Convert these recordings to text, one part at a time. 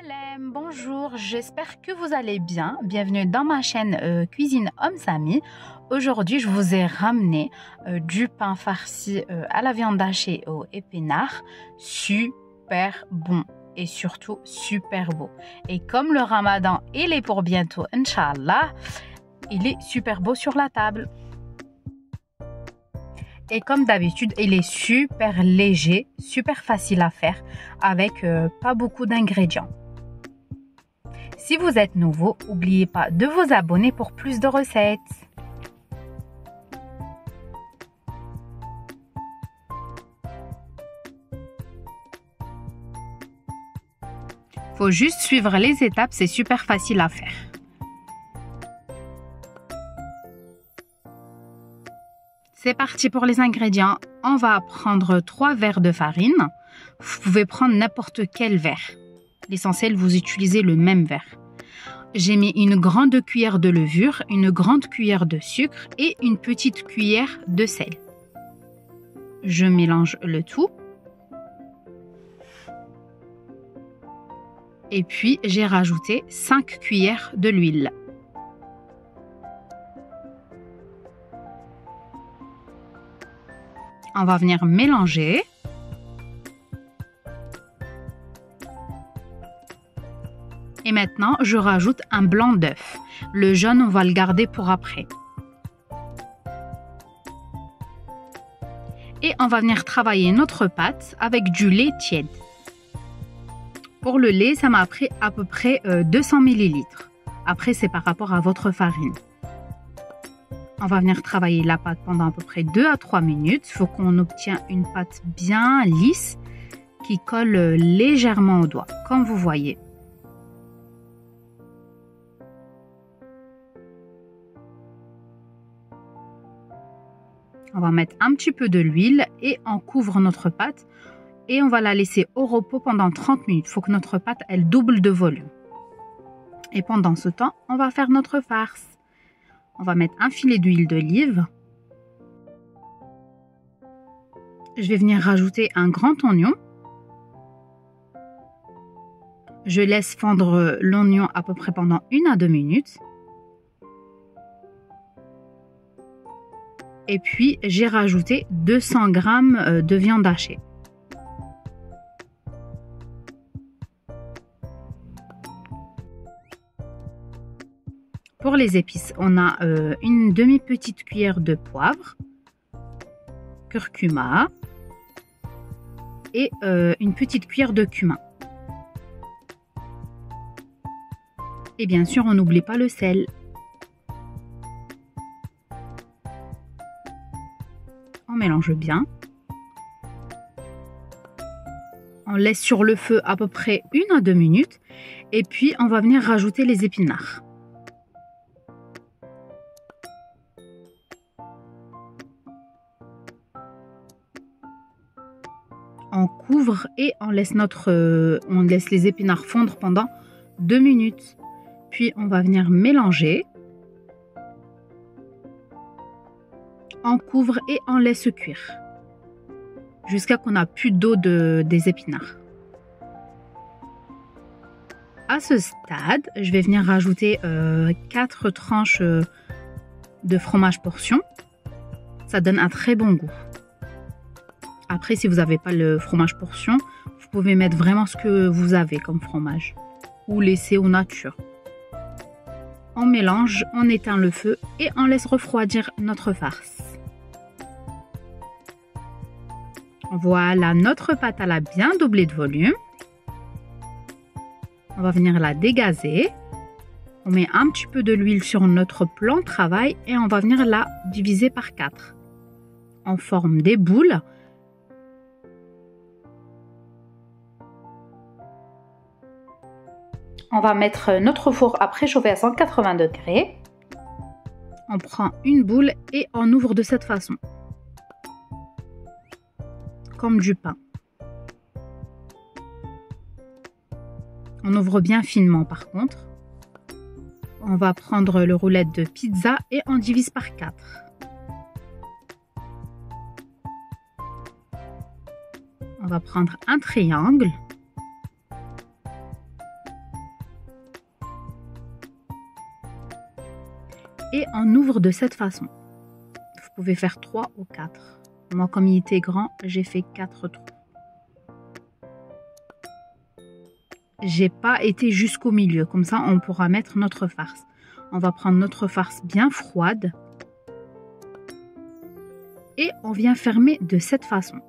Salam, bonjour, j'espère que vous allez bien. Bienvenue dans ma chaîne Cuisine Homme Samy. Aujourd'hui, je vous ai ramené du pain farci à la viande hachée aux épinards. Super bon et surtout super beau. Et comme le ramadan, il est pour bientôt, Inch'Allah, il est super beau sur la table. Et comme d'habitude, il est super léger, super facile à faire avec pas beaucoup d'ingrédients. Si vous êtes nouveau, n'oubliez pas de vous abonner pour plus de recettes. Faut juste suivre les étapes, c'est super facile à faire. C'est parti pour les ingrédients. On va prendre 3 verres de farine. Vous pouvez prendre n'importe quel verre. L'essentiel, vous utilisez le même verre. J'ai mis une grande cuillère de levure, une grande cuillère de sucre et une petite cuillère de sel. Je mélange le tout. Et puis, j'ai rajouté 5 cuillères de l'huile. On va venir mélanger. Et maintenant, je rajoute un blanc d'œuf. Le jaune, on va le garder pour après. Et on va venir travailler notre pâte avec du lait tiède. Pour le lait, ça m'a pris à peu près 200 ml. Après, c'est par rapport à votre farine. On va venir travailler la pâte pendant à peu près 2 à 3 minutes. Il faut qu'on obtienne une pâte bien lisse qui colle légèrement au doigt, comme vous voyez. On va mettre un petit peu de l'huile et on couvre notre pâte et on va la laisser au repos pendant 30 minutes. Il faut que notre pâte, elle double de volume. Et pendant ce temps, on va faire notre farce. On va mettre un filet d'huile d'olive. Je vais venir rajouter un grand oignon. Je laisse fondre l'oignon à peu près pendant 1 à 2 minutes. Et puis, j'ai rajouté 200 g de viande hachée. Pour les épices, on a une demi-petite cuillère de poivre, curcuma et une petite cuillère de cumin. Et bien sûr, on n'oublie pas le sel. On mélange bien. On laisse sur le feu à peu près 1 à 2 minutes. Et puis, on va venir rajouter les épinards. On couvre et on laisse les épinards fondre pendant 2 minutes. Puis, on va venir mélanger. On couvre et on laisse cuire jusqu'à qu'on n'a plus d'eau des épinards. À ce stade, je vais venir rajouter 4 tranches de fromage portion. Ça donne un très bon goût. Après, si vous n'avez pas le fromage portion, vous pouvez mettre vraiment ce que vous avez comme fromage ou laisser au nature. On mélange, on éteint le feu et on laisse refroidir notre farce. Voilà, notre pâte elle a bien doublé de volume. On va venir la dégazer. On met un petit peu de l'huile sur notre plan de travail et on va venir la diviser par 4. On forme des boules. On va mettre notre four à préchauffer à 180 degrés. On prend une boule et on ouvre de cette façon. Comme du pain. On ouvre bien finement par contre. On va prendre le roulette de pizza et on divise par 4. On va prendre un triangle. Et on ouvre de cette façon. Vous pouvez faire 3 ou 4. Moi, comme il était grand, j'ai fait 4 trous. J'ai pas été jusqu'au milieu. Comme ça, on pourra mettre notre farce. On va prendre notre farce bien froide. Et on vient fermer de cette façon.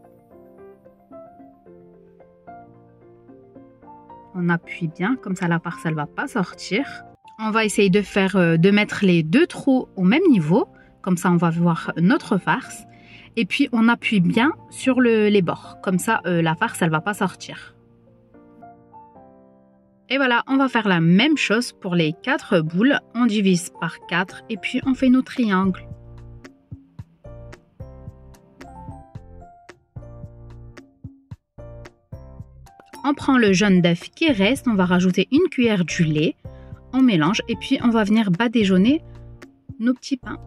On appuie bien, comme ça la farce elle va pas sortir. On va essayer de mettre les 2 trous au même niveau. Comme ça, on va voir notre farce. Et puis, on appuie bien sur les bords. Comme ça, la farce, elle va pas sortir. Et voilà, on va faire la même chose pour les 4 boules. On divise par 4 et puis on fait nos triangles. On prend le jaune d'œuf qui reste, on va rajouter une cuillère du lait. On mélange et puis on va venir badigeonner nos petits pains.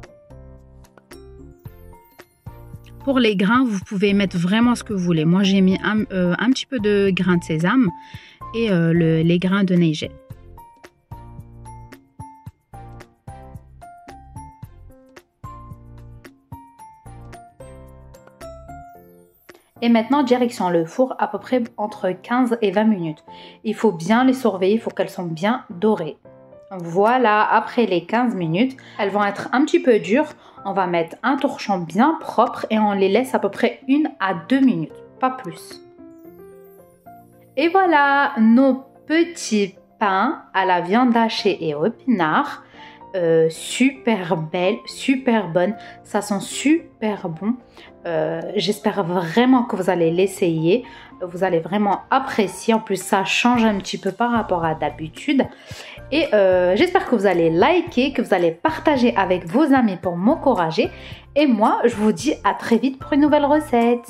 Pour les grains, vous pouvez mettre vraiment ce que vous voulez. Moi, j'ai mis un petit peu de grains de sésame et les grains de neigel. Et maintenant, direction le four, à peu près entre 15 et 20 minutes. Il faut bien les surveiller, il faut qu'elles soient bien dorées. Voilà, après les 15 minutes, elles vont être un petit peu dures. On va mettre un torchon bien propre et on les laisse à peu près 1 à 2 minutes, pas plus. Et voilà, nos petits pains à la viande hachée et au épinards. Super belles, super bonnes, ça sent super bon. J'espère vraiment que vous allez l'essayer, vous allez vraiment apprécier. En plus, ça change un petit peu par rapport à d'habitude. Et j'espère que vous allez liker, que vous allez partager avec vos amis pour m'encourager. Et moi, je vous dis à très vite pour une nouvelle recette.